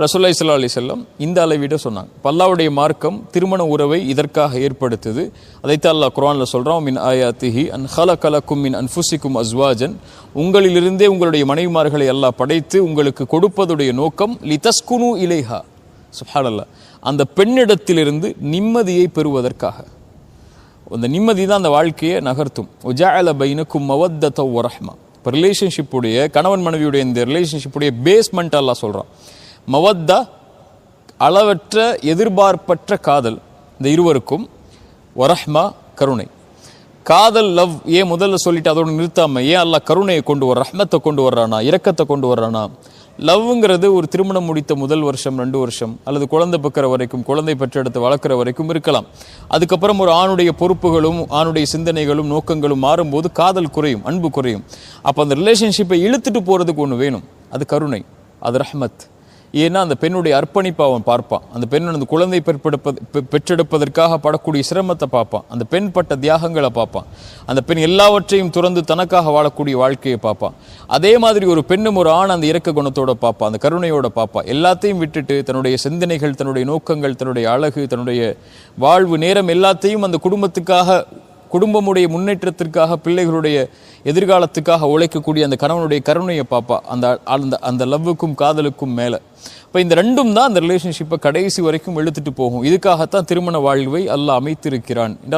ரசூலுல்லாஹி ஸல்லல்லாஹு அலைஹி வஸல்லம் இந்த அளவிட சொன்னாங்க. அல்லாஹ்வுடைய மார்க்கம் திருமண உறவை இதற்காக ஏற்படுத்துது. அதைத்தான் அல்லாஹ் குர்ஆன்ல சொல்றான், மின் ஆயாத்திஹி அன் ஹலக லக்கும் மின் அன்ஃபுசிக்கும் அஸ்வாஜன், உங்களிலிருந்தே உங்களுடைய மனைவிமார்களை அல்லாஹ் படைத்து உங்களுக்கு கொடுப்பதுடைய நோக்கம் லிதஸ்குனு இலைஹா. சுப்ஹானல்லாஹ், அந்த பெண்ணிடத்திலிருந்து நிம்மதியை பெறுவதற்காக. அந்த நிம்மதி தான் அந்த வாழ்க்கையை நகர்த்தும். வஜஅல பைனக்கும் மவத்தத வ ரஹ்மா. இப்போ ரிலேஷன்ஷிப்புடைய கணவன் மனைவியுடைய இந்த ரிலேஷன்ஷிப்புடைய பேஸ்மெண்ட் அல்லாஹ் சொல்கிறான். மவத்தா அளவற்ற எதிர்பார்ப்பற்ற காதல் இந்த இருவருக்கும், வரஹ்மா கருணை. காதல் லவ் ஏன் முதல்ல சொல்லிட்டு அதோடு நிறுத்தாம ஏன் அல்லாஹ் கருணையை கொண்டு வர, ரஹ்மத்தை கொண்டு வர்றானா, இரக்கத்தை கொண்டு வர்றானா? லவ்ங்கிறது ஒரு திருமணம் முடித்த முதல் வருஷம் 2 வருஷம் அல்லது குழந்தை பெக்கிற வரைக்கும், குழந்தை பெற்றெடுத்து வளர்க்குற வரைக்கும் இருக்கலாம். அதுக்கப்புறம் ஒரு ஆணுடைய பொறுப்புகளும் ஆணுடைய சிந்தனைகளும் நோக்கங்களும் மாறும்போது காதல் குறையும், அன்பு குறையும். அப்போ அந்த ரிலேஷன்ஷிப்பை இழுத்துட்டு போகிறதுக்கு ஒன்று வேணும், அது கருணை, அது ரஹ்மத். ஏன்னா அந்த பெண்ணுடைய அர்ப்பணிப்பை அவன் பார்ப்பான். அந்த பெண் அந்த குழந்தை பெற்றெடுப்பதற்காக படக்கூடிய சிரமத்தை பார்ப்பான். அந்த பெண் பட்ட தியாகங்களை பார்ப்பான். அந்த பெண் எல்லாவற்றையும் துறந்து தனக்காக வாழக்கூடிய வாழ்க்கையை பார்ப்பான். அதே மாதிரி ஒரு பெண்ணும் ஒரு ஆண் அந்த இரக்க குணத்தோட பார்ப்பான், அந்த கருணையோட பார்ப்பான். எல்லாத்தையும் விட்டுட்டு தன்னுடைய சிந்தனைகள், தன்னுடைய நோக்கங்கள், தன்னுடைய அழகு, தன்னுடைய வாழ்வு நேரம் எல்லாத்தையும் அந்த குடும்பத்துக்காக, குடும்பமுடைய முன்னேற்றத்திற்காக, பிள்ளைகளுடைய எதிர்காலத்துக்காக உழைக்கக்கூடிய அந்த கணவனுடைய கருணையை பார்ப்பா. அந்த அந்த அந்த லவ்வுக்கும் காதலுக்கும் மேலே. இப்போ இந்த ரெண்டும் தான் அந்த ரிலேஷன்ஷிப்பை கடைசி வரைக்கும் இழுத்துட்டு போகும். இதுக்காகத்தான் திருமண வாழ்வை அல்லாஹ் அமைத்திருக்கிறான் என்று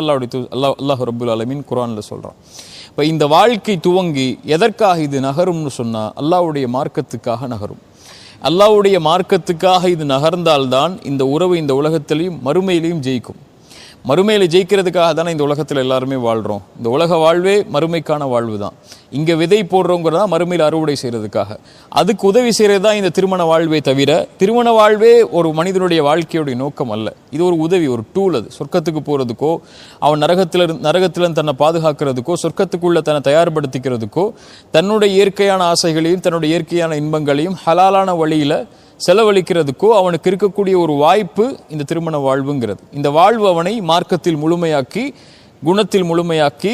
அல்லாஹ் ரப்புல் ஆலமீன் குர்ஆனில் சொல்கிறான். இப்போ இந்த வாழ்க்கை துவங்கி எதற்காக இது நகரும்னு சொன்னால் அல்லாஹ்வுடைய மார்க்கத்துக்காக நகரும். அல்லாஹ்வுடைய மார்க்கத்துக்காக இது நகர்ந்தால்தான் இந்த உறவு இந்த உலகத்திலையும் மறுமையிலையும் ஜெயிக்கும். மறுமையில் ஜெயிக்கிறதுக்காக தானே இந்த உலகத்தில் எல்லாருமே வாழ்கிறோம். இந்த உலக வாழ்வே மறுமைக்கான வாழ்வு தான். இங்கே விதை போடுறோங்கிறதா மறுமையில் அறுவடை செய்கிறதுக்காக. அதுக்கு உதவி செய்கிறது தான் இந்த திருமண வாழ்வே தவிர, திருமண வாழ்வே ஒரு மனிதனுடைய வாழ்க்கையுடைய நோக்கம் அல்ல. இது ஒரு உதவி, ஒரு டூல். அது சொர்க்கத்துக்கு போகிறதுக்கோ, அவன் நரகத்திலிருந்து தன்னை பாதுகாக்கிறதுக்கோ, சொர்க்கத்துக்குள்ளே தன்னை தயார்படுத்திக்கிறதுக்கோ, தன்னுடைய இயற்கையான ஆசைகளையும் தன்னுடைய இயற்கையான இன்பங்களையும் ஹலாலான வழியில் செலவழிக்கிறதுக்கோ அவனுக்கு இருக்கக்கூடிய ஒரு வாய்ப்பு இந்த திருமண வாழ்வுங்கிறது. இந்த வாழ்வு அவனை மார்க்கத்தில் முழுமையாக்கி, குணத்தில் முழுமையாக்கி,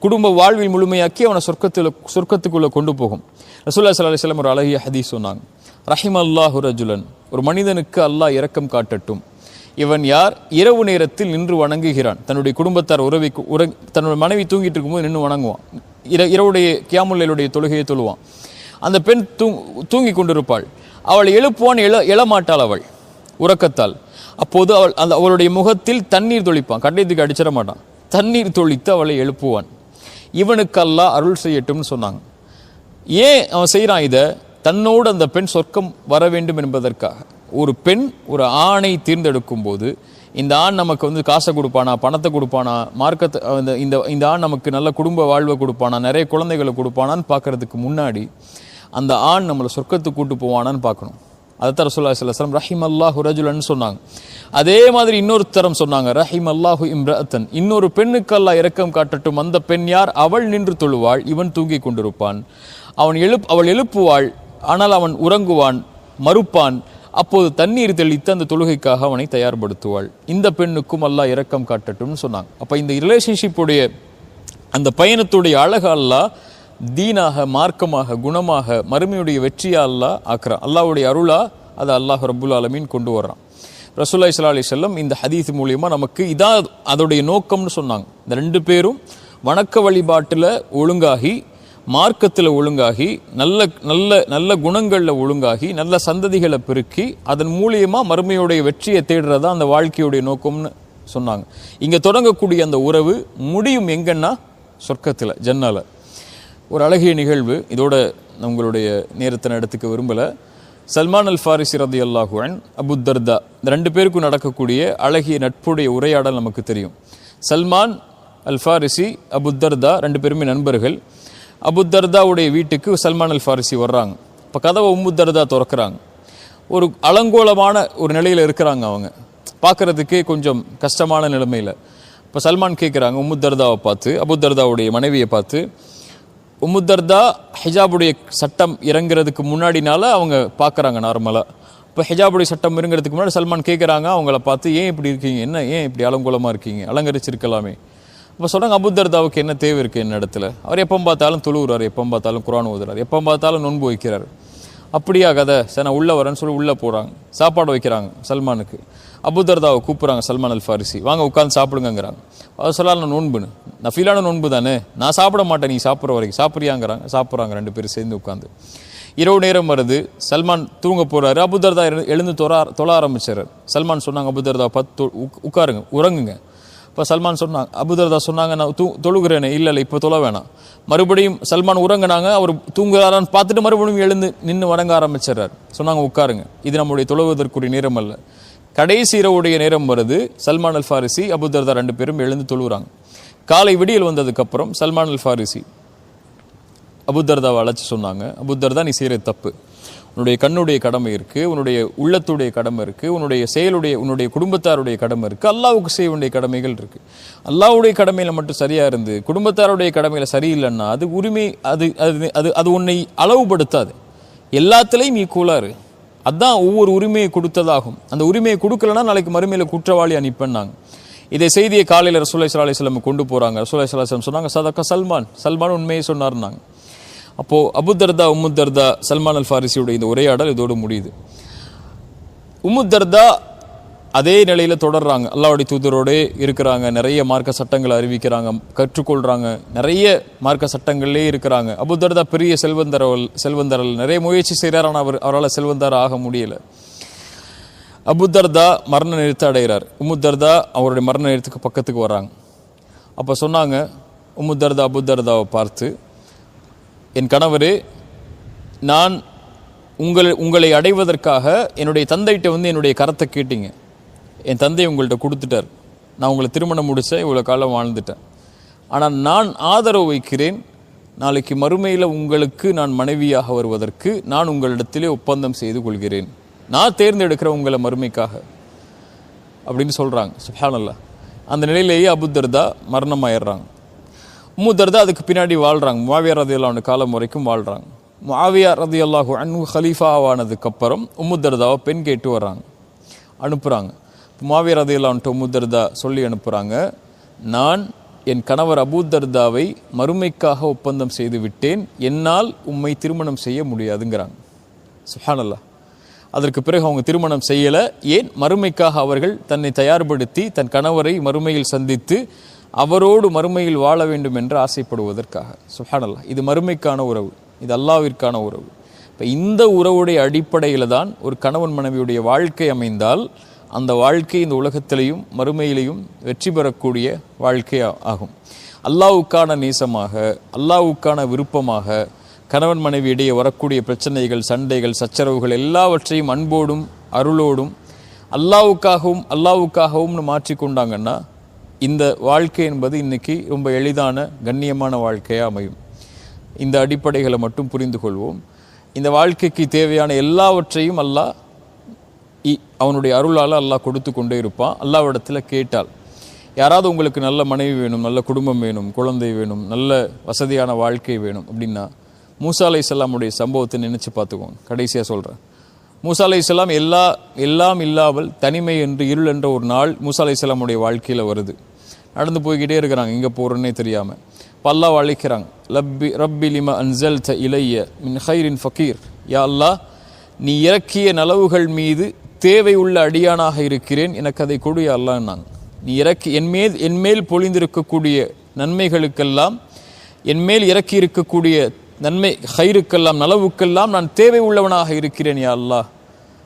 குடும்ப வாழ்வில் முழுமையாக்கி அவனை சொர்க்கத்துக்குள்ளே கொண்டு போகும். ரசூலுல்லாஹி ஸல்லல்லாஹு அலைஹி வஸல்லம் ஒரு அழகிய ஹதீஸ் சொன்னாங்க, ரஹிமல்லாஹு ரஜுலன், ஒரு மனிதனுக்கு அல்லாஹ் இரக்கம் காட்டட்டும். இவன் யார்? இரவு நேரத்தில் நின்று வணங்குகிறான். தன்னுடைய குடும்பத்தார் தன்னுடைய மனைவி தூங்கிட்டு இருக்கும்போது நின்று வணங்குவான். இரவுடைய கியாமுல் லைலுடைய தொழுகையை தொழுவான். அந்த பெண் தூங்கி கொண்டிருப்பாள். அவள் எழுப்புவான், எழமாட்டாள் அவள் உறக்கத்தால். அப்போது அவளுடைய முகத்தில் தண்ணீர் தொளிப்பான், கட்டத்துக்கு அடிச்சிட மாட்டான், தண்ணீர் தொளித்து அவளை எழுப்புவான். இவனுக்கு அல்லாஹ் அருள் செய்யட்டும்னு சொன்னாங்க. ஏன் அவன் செய்கிறான் இதை? தன்னோடு அந்த பெண் சொர்க்கம் வர வேண்டும் என்பதற்காக. ஒரு பெண் ஒரு ஆணை தேர்ந்தெடுக்கும் போது, இந்த ஆண் நமக்கு காசை கொடுப்பானா, பணத்தை கொடுப்பானா, மார்க்கத்தை இந்த ஆண் நமக்கு நல்ல குடும்ப வாழ்வை கொடுப்பானா, நிறைய குழந்தைகளை கொடுப்பானான்னு பார்க்கறதுக்கு முன்னாடி அந்த ஆண் நம்மளை சொர்க்கத்துக்கு கூட்டு போவானான்னு பார்க்கணும். அதைத்தான் ரசூலுல்லாஹி ஸல்லல்லாஹு அலைஹி வஸல்லம் ரஹிமல்லாஹு ரஜுலன் சொன்னாங்க. அதே மாதிரி இன்னொரு தரம் சொன்னாங்க, ரஹிமல்லாஹு இம்ரஅத்தன், இன்னொரு பெண்ணுக்கு அல்லாஹ் இரக்கம் காட்டட்டும். அந்த பெண் யார்? அவள் நின்று தொழுவாள், இவன் தூங்கி கொண்டிருப்பான். அவள் எழுப்புவாள், ஆனால் அவன் உறங்குவான், மறுப்பான். அப்போது தண்ணீர் தெளித்து அந்த தொழுகைக்காக அவனை தயார்படுத்துவாள். இந்த பெண்ணுக்கும் அல்லாஹ் இரக்கம் காட்டட்டும்னு சொன்னாங்க. அப்போ இந்த ரிலேஷன்ஷிப்புடைய அந்த பயணத்துடைய அழகு அல்லாஹ் தீனாக, மார்க்கமாக, குணமாக, மறுமையுடைய வெற்றியா அல்லாஹ் ஆக்குறான். அல்லாஹ்வுடைய அருளா அதை அல்லாஹ் ரப்புல் ஆலமீன் கொண்டு வர்றான். ரசூலுல்லாஹி ஸல்லல்லாஹு அலைஹி வஸல்லம் இந்த ஹதீஸ் மூலியமாக நமக்கு இதான் அதோடைய நோக்கம்னு சொன்னாங்க. இந்த 2 பேரும் வணக்க வழிபாட்டில் ஒழுங்காகி, மார்க்கத்தில் ஒழுங்காகி, நல்ல நல்ல நல்ல குணங்களில் ஒழுங்காகி, நல்ல சந்ததிகளை பெருக்கி, அதன் மூலியமாக மறுமையுடைய வெற்றியை தேடுறதா அந்த வாழ்க்கையுடைய நோக்கம்னு சொன்னாங்க. இங்கே தொடங்கக்கூடிய அந்த உறவு முடியும் எங்கன்னா சொர்க்கத்தில், ஜன்னால. ஒரு அழகிய நிகழ்வு. இதோட உங்களுடைய நேரத்தை எடுத்துக்க விரும்பலை. சல்மான் அல் ஃபாரிசி ரலியல்லாஹு அன்ஹு, அபு தர்தா, இந்த 2 பேருக்கும் நடக்கக்கூடிய அழகிய நட்புடைய உரையாடல் நமக்கு தெரியும். சல்மான் அல் ஃபாரிசி, அபு தர்தா 2 பேருமே நண்பர்கள். அபு தர்தாவுடைய வீட்டுக்கு சல்மான் அல் ஃபாரிசி வர்றாங்க. இப்போ கதவை உம்மு தர்தா திறக்கிறாங்க. ஒரு அலங்கோலமான ஒரு நிலையில் இருக்கிறாங்க. அவங்க பார்க்குறதுக்கே கொஞ்சம் கஷ்டமான நிலைமையில். இப்போ சல்மான் கேட்குறாங்க உம்மு தர்தாவை பார்த்து, அபு தர்தாவுடைய மனைவியை பார்த்து, உம்மு தர்தா ஹிஜாபுடைய சட்டம் இறங்குறதுக்கு முன்னாடினால அவங்க பார்க்குறாங்க நார்மலாக. இப்போ ஹிஜாபுடைய சட்டம் இறங்குறதுக்கு முன்னாடி சல்மான் கேட்குறாங்க அவங்கள பார்த்து, ஏன் இப்படி இருக்கீங்க, என்ன ஏன் இப்படி அலங்கோலமாக இருக்கீங்க, அலங்கரிச்சிருக்கலாமே. இப்போ சொல்கிறாங்க, அபு தர்தாவுக்கு என்ன தேவை இருக்குது என்ன இடத்துல? அவர் எப்போ பார்த்தாலும் தொழுகிறார், எப்போ பார்த்தாலும் குர்ஆன் ஓதுறார், எப்போ பார்த்தாலும் நோன்பு வைக்கிறார். அப்படியா கதை சரி நான் உள்ளே வரேன்னு சொல்லி உள்ளே போகிறாங்க. சாப்பாடு வைக்கிறாங்க சல்மானுக்கு. அபூதர்தாவை கூப்பிட்றாங்க சல்மான் அல் ஃபாரிசி, வாங்க உட்காந்து சாப்பிடுங்கிறாங்க. அவர் சொல்லலாம் நான் நோன்புன்னு, நான் ஃபீலான நோன்பு தானே, நான் சாப்பிட மாட்டேன், நீ சாப்பிட்ற வரைக்கும் சாப்பிட்றியாங்கிறாங்க. சாப்பிட்றாங்க 2 பேரும் சேர்ந்து உட்காந்து. இரவு நேரம் வருது, சல்மான் தூங்க போகிறாரு. அபூதர்தா எழுந்து தொழ ஆரம்பிச்சார். சல்மான் சொன்னாங்க அபூதர்தா பார்த்து உட்காருங்க, உறங்குங்க. இப்போ சல்மான் சொன்னாங்க, அபூதர்தா சொன்னாங்க நான் தொழுகிறேனே, இல்லை இப்போ தொழ வேணாம். மறுபடியும் சல்மான் உறங்கினாங்க. அவர் தூங்குறாரான்னு பார்த்துட்டு மறுபடியும் எழுந்து நின்று வணங்க ஆரம்பிச்சிடறாரு. சொன்னாங்க உட்காருங்க, இது நம்முடைய தொழுவதற்குரிய நேரம் அல்ல. கடைசி இரவுடைய நேரம் வருது. சல்மான் அல் ஃபாரிசி அபூதர்தா 2 பேரும் எழுந்து தொழுகிறாங்க. காலை விடியல் வந்ததுக்கப்புறம் சல்மான் அல் ஃபாரிசி அபூதர்தாவை அழைச்சி சொன்னாங்க, அபூதர்தா நீ செய்கிற தப்பு, உன்னுடைய கண்ணுடைய கடமை இருக்குது, உன்னுடைய உள்ளத்துடைய கடமை இருக்குது, உன்னுடைய குடும்பத்தாருடைய கடமை இருக்குது, அல்லாஹ்வுக்கு செய்ய வேண்டிய கடமைகள் இருக்குது. அல்லாஹ்வுடைய கடமையில் மட்டும் சரியாக இருந்து குடும்பத்தாருடைய கடமையில் சரியில்லைன்னா அது உரிமை, அது அது அது அது உன்னை அளவுபடுத்தாது. எல்லாத்துலேயும் ஈக்குவலாக அதுதான் ஒவ்வொரு உரிமையை கொடுத்ததாகும். அந்த உரிமையை கொடுக்கலன்னா நாளைக்கு மறுமையில் குற்றவாளி அனுப்பினாங்க. இதை செய்தியை காலையில் ரசூலுல்லாஹி ஸல்லல்லாஹு அலைஹி வஸல்லம் கொண்டு போகிறாங்க. ரசூலுல்லாஹி ஸல்லல்லாஹு அலைஹி வஸல்லம் சொன்னாங்க சதக சல்மான் உண்மையை சொன்னார்னாங்க. அப்போது அபூதர்தா உம்முத்தர்தா சல்மான் அல் ஃபாரிசியுடைய இந்த உரையாடல் இதோடு முடியுது. உம்முத்தர்தா அதே நிலையில் தொடர்றாங்க, அல்லாஹ்வுடைய தூதரோடு இருக்கிறாங்க, நிறைய மார்க்க சட்டங்களை அறிவிக்கிறாங்க, கற்றுக்கொள்கிறாங்க, நிறைய மார்க்க சட்டங்கள்லேயே இருக்கிறாங்க. அபூதர்தா பெரிய செல்வந்தரல் நிறைய முயற்சி செய்கிறார், ஆனால் அவரால் செல்வந்தர் ஆக முடியலை. அபூதர்தா மரண நிறுத்த அடைகிறார். உம்முத்தர்தா அவருடைய மரண நிறுத்துக்கு பக்கத்துக்கு வராங்க. அப்போ சொன்னாங்க உம்முத்தர்தா அபூதர்தாவை பார்த்து, என் கணவரே, நான் உங்களை அடைவதற்காக என்னுடைய தந்தைகிட்ட என்னுடைய கரத்தை கேட்டீங்க, என் தந்தை உங்கள்கிட்ட கொடுத்துட்டார், நான் உங்களை திருமணம் முடித்தேன், இவ்வளோ காலம் வாழ்ந்துட்டேன். ஆனால் நான் ஆதரவு வைக்கிறேன், நாளைக்கு மறுமையில் உங்களுக்கு நான் மனைவியாக வருவதற்கு நான் உங்களிடத்திலே ஒப்பந்தம் செய்து கொள்கிறேன், நான் தேர்ந்தெடுக்கிற உங்களை மறுமைக்காக அப்படின்னு சொல்கிறாங்க. சுப்ஹானல்லாஹ். அந்த நிலையிலேயே அபூதர்தா மரணமாயிடுறாங்க. உம்முத்தர்தா அதுக்கு பின்னாடி வாழ்கிறாங்க. முஆவியா ரலியல்லாஹு அன்ஹு காலம் வரைக்கும் வாழ்கிறாங்க. முஆவியா ரலியல்லாஹு அன்ஹு ஹலீஃபாவானதுக்கப்புறம் உம்முத்தர்தாவை பெண் கேட்டு வர்றாங்க, அனுப்புகிறாங்க. முஆவியா ரலியல்லாஹு அன்ஹு உம்முத்தர்தா சொல்லி அனுப்புகிறாங்க, நான் என் கணவர் அபூதர்தாவை மறுமைக்காக ஒப்பந்தம் செய்து விட்டேன், என்னால் உம்மை திருமணம் செய்ய முடியாதுங்கிறாங்க. சுப்ஹானல்லாஹ். அதற்கு பிறகு அவங்க திருமணம் செய்யலை. ஏன்? மறுமைக்காக அவர்கள் தன்னை தயார்படுத்தி தன் கணவரை மறுமையில் சந்தித்து அவரோடு மறுமையில் வாழ வேண்டும் என்று ஆசைப்படுவதற்காக. சுப்ஹானல்லாஹ். இது மறுமைக்கான உறவு, இது அல்லாஹ்விற்கான உறவு. இப்போ இந்த உறவுடைய அடிப்படையில் தான் ஒரு கணவன் மனைவியுடைய வாழ்க்கை அமைந்தால் அந்த வாழ்க்கை இந்த உலகத்திலையும் மறுமையிலையும் வெற்றி பெறக்கூடிய வாழ்க்கை ஆகும். அல்லாஹ்வுக்கான நேசமாக, அல்லாஹ்வுக்கான விருப்பமாக கணவன் மனைவி இடையே வரக்கூடிய பிரச்சனைகள், சண்டைகள், சச்சரவுகள் எல்லாவற்றையும் அன்போடும் அருளோடும் அல்லாஹ்வுக்காகவும் மாற்றிக்கொண்டாங்கன்னா இந்த வாழ்க்கை என்பது இன்னைக்கு ரொம்ப எளிதான கண்ணியமான வாழ்க்கையாக அமையும். இந்த அடிப்படைகளை மட்டும் புரிந்து கொள்வோம். இந்த வாழ்க்கைக்கு தேவையான எல்லாவற்றையும் அல்லாஹ் அவனுடைய அருளால் அல்லாஹ் கொடுத்து கொண்டே இருப்பான். அல்லாஹ்விடத்தில் கேட்டால், யாராவது உங்களுக்கு நல்ல மனைவி வேணும், நல்ல குடும்பம் வேணும், குழந்தை வேணும், நல்ல வசதியான வாழ்க்கை வேணும் அப்படின்னா மூசா அலைஹிஸ்ஸலாமுடைய சம்பவத்தை நினைச்சு பார்த்துக்கோங்க. கடைசியாக சொல்கிறேன். மூசா அலைஹிஸ்ஸலாம் எல்லாம் இல்லாமல் தனிமை என்று இருள் என்ற ஒரு நாள் மூசா அலைஹிஸ்ஸலாமுடைய வாழ்க்கையில் வருது. நடந்து போய்கிட்டே இருக்கிறாங்க, எங்கே போகிறன்னே தெரியாமல். அல்லாஹ் அழைக்கிறாங்க, ரப்பி லிமா அன்ஸல்த இலைய மின் ஹைரின் ஃபகீர், யா அல்லாஹ், நீ இறக்கிய நலவுகள் மீது தேவை உள்ள அடியானாக இருக்கிறேன், எனக்கு அதை கொடு யா அல்லாஹ்னாங்க. நீ என்மேல் பொழிந்திருக்கக்கூடிய நன்மைகளுக்கெல்லாம், என்மேல் இறக்கி இருக்கக்கூடிய நன்மை ஹைருக்கெல்லாம் நலவுக்கெல்லாம் நான் தேவை உள்ளவனாக இருக்கிறேன் யா அல்லாஹ்.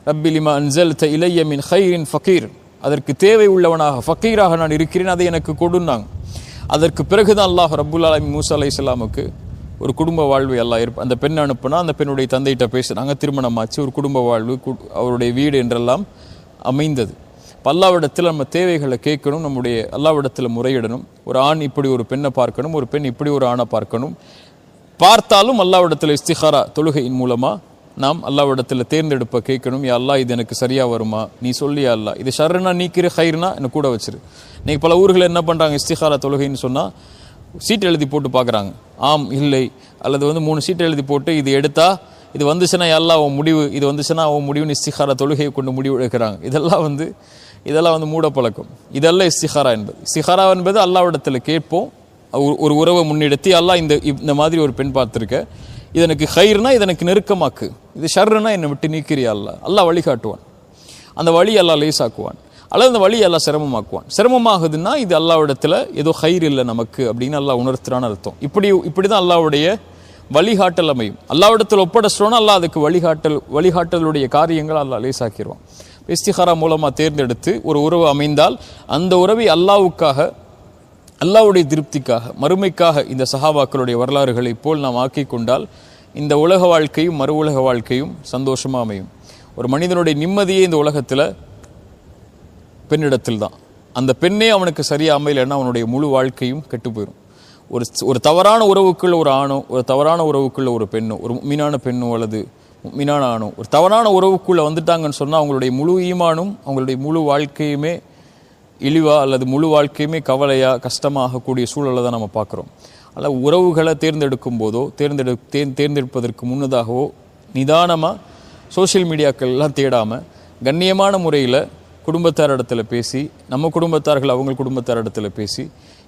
ரப்பி லிமா அன்ஸல்த இலைய மின் ஹைரின் ஃபகீர், அதற்கு தேவை உள்ளவனாக ஃபக்கீராக நான் இருக்கிறேன், அதை எனக்கு கொடுன்னாங்க. அதற்கு பிறகுதான் அல்லாஹ் ரப்புல் ஆலமீன் மூசா அலைஹிஸ்ஸலாமுக்கு ஒரு குடும்ப வாழ்வு எல்லாம் அந்த பெண் அனுப்புனா, அந்த பெண்ணுடைய தந்தைகிட்ட பேசுனாங்க, திருமணமாச்சு, ஒரு குடும்ப வாழ்வு, அவருடைய வீடு என்றெல்லாம் அமைந்தது. அல்லாஹ்விடத்தில் நம்ம தேவைகளை கேட்கணும், நம்முடைய அல்லாஹ்விடத்தில் முறையிடணும். ஒரு ஆண் இப்படி ஒரு பெண்ணை பார்க்கணும், ஒரு பெண் இப்படி ஒரு ஆணை பார்க்கணும். பார்த்தாலும் அல்லாஹ்விடத்தில் இஸ்திகாரா தொழுகையின் மூலமாக நாம் அல்லாஹ்விடத்தில் தேர்ந்தெடுப்ப கேட்கணும். யா அல்லாஹ், இது எனக்கு சரியாக வருமா, நீ சொல்லி யா அல்லாஹ், இது ஷர்னா நீக்கிற ஹைர்னா எனக்கு கூட வச்சிரு. இன்னைக்கு பல ஊர்களில் என்ன பண்ணுறாங்க, இஸ்திகாரா தொழுகைன்னு சொன்னால் சீட் எழுதி போட்டு பார்க்குறாங்க, ஆம் இல்லை, அல்லது 3 சீட் எழுதி போட்டு இது எடுத்தா இது வந்துச்சுன்னா யா அல்லாஹ் அவன் முடிவு, இது வந்துச்சுன்னா அவன் முடிவுன்னு இஸ்திகாரா தொழுகையை கொண்டு முடிவு எடுக்கிறாங்க. இதெல்லாம் மூட பழக்கம். இதெல்லாம் இஸ்திகாரா என்பது. இஸ்திகாரா என்பது அல்லாஹ்விடத்தில் கேட்போம், ஒரு உறவை முன்னெடுத்து, அல்லாஹ் இந்த மாதிரி ஒரு பெண் பார்த்துருக்க, இது எனக்கு ஹைர்னா இது எனக்கு நெருக்கமாக்கு, இது ஷர்னா என்னை விட்டு நீக்கிறியா அல்லாஹ். அல்லாஹ் வழிகாட்டுவான், அந்த வழி அல்லாஹ் லேசாக்குவான், அல்லது அந்த வழி அல்லாஹ் சிரமமாக்குவான். சிரமமாகுதுன்னா இது அல்லாஹ்விடத்தில் ஏதோ ஹைர் இல்லை நமக்கு அப்படின்னு அல்லாஹ் உணர்த்துறான்னு அர்த்தம். இப்படி தான் அல்லாஹ்வுடைய வழிகாட்டல் அமையும். அல்லாஹ்விடத்தில் ஒப்படைச்சிட்டோன்னா அல்லாஹ் அதுக்கு வழிகாட்டலுடைய காரியங்கள் அல்லாஹ் லேசாக்கிடுவான். இஸ்திகாரா மூலமாக தேர்ந்தெடுத்து ஒரு உறவு அமைந்தால் அந்த உறவை அல்லாஹ்வுக்காக, அல்லாஹ்வுடைய திருப்திக்காக, மறுமைக்காக இந்த சஹாபாக்களுடைய வரலாறுகளை போல் நாம் ஆக்கி கொண்டால் இந்த உலக வாழ்க்கையும் மறு உலக வாழ்க்கையும் சந்தோஷமாக அமையும். ஒரு மனிதனுடைய நிம்மதியே இந்த உலகத்தில் பெண்ணிடத்தில் தான். அந்த பெண்ணே அவனுக்கு சரியாக அமையலைன்னா அவனுடைய முழு வாழ்க்கையும் கெட்டு போயிடும். ஒரு தவறான உறவுக்குள்ள ஒரு ஆணோ, ஒரு தவறான உறவுக்குள்ள ஒரு பெண்ணோ, ஒரு மீனான பெண்ணோ அல்லது மீனான ஆணோ ஒரு தவறான உறவுக்குள்ளே வந்துட்டாங்கன்னு சொன்னால் அவங்களுடைய முழு ஈமானும் அவங்களுடைய முழு வாழ்க்கையுமே இழிவா அல்லது முழு வாழ்க்கையுமே கவலையாக கஷ்டமாகக்கூடிய சூழலை தான் நம்ம பார்க்குறோம். அதில் உறவுகளை தேர்ந்தெடுக்கும் போதோ தேர்ந்தெடுப்பதற்கு முன்னதாகவோ நிதானமாக சோஷியல் மீடியாக்கள் எல்லாம் தேடாமல் கண்ணியமான முறையில் குடும்பத்தார் இடத்துல பேசி, நம்ம குடும்பத்தார்கள் அவங்க குடும்பத்தார் இடத்துல பேசி,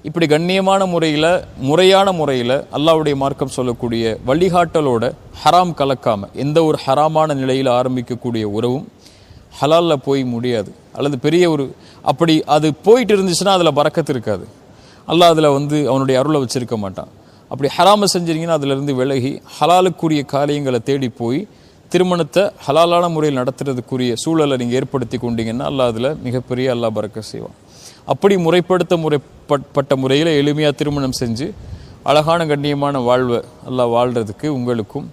இப்படி கண்ணியமான முறையில் முறையான முறையில் அல்லாஹ்வுடைய மார்க்கம் சொல்லக்கூடிய வழிகாட்டலோட ஹராம் கலக்காமல் எந்த ஒரு ஹராமான நிலையில் ஆரம்பிக்கக்கூடிய உறவும் ஹலாலில் போய் முடியாது. அல்லது பெரிய ஒரு அப்படி அது போயிட்டு இருந்துச்சுன்னா அதில் பரக்கத்து இருக்காது. அல்லாஹ் அதில் அவனுடைய அருளை வச்சிருக்க மாட்டான். அப்படி ஹராமை செஞ்சிருங்கன்னா அதிலிருந்து விலகி ஹலாலுக்குரிய காரியங்களை தேடி போய் திருமணத்தை ஹலாலான முறையில் நடத்துறதுக்குரிய சூழலை நீங்கள் ஏற்படுத்தி கொண்டீங்கன்னா அல்லாஹ் அதில் மிகப்பெரிய அல்லாஹ் பரக்க செய்வான். அப்படி முறைப்பட்ட முறையில் எளிமையாக திருமணம் செஞ்சு அழகான கண்ணியமான வாழ்வை அல்லாஹ் வாழ்கிறதுக்கு உங்களுக்கும்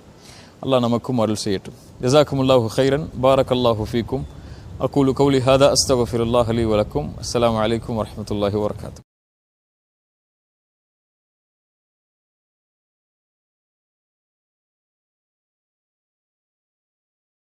அல்லாஹ் நமக்கும் அருள் செய்யட்டும். ஜஸாக்குமுல்லாஹு ஹைரன், பாரக்கல்லாஹு ஃபீக்கும். அகூலு கௌலி ஹாதா அஸ்தக்ஃபிருல்லாஹ் லி வலக்கும். அஸ்ஸலாமு அலைக்கும் வரஹ்மத்துல்லாஹி வபரகாத்துஹு.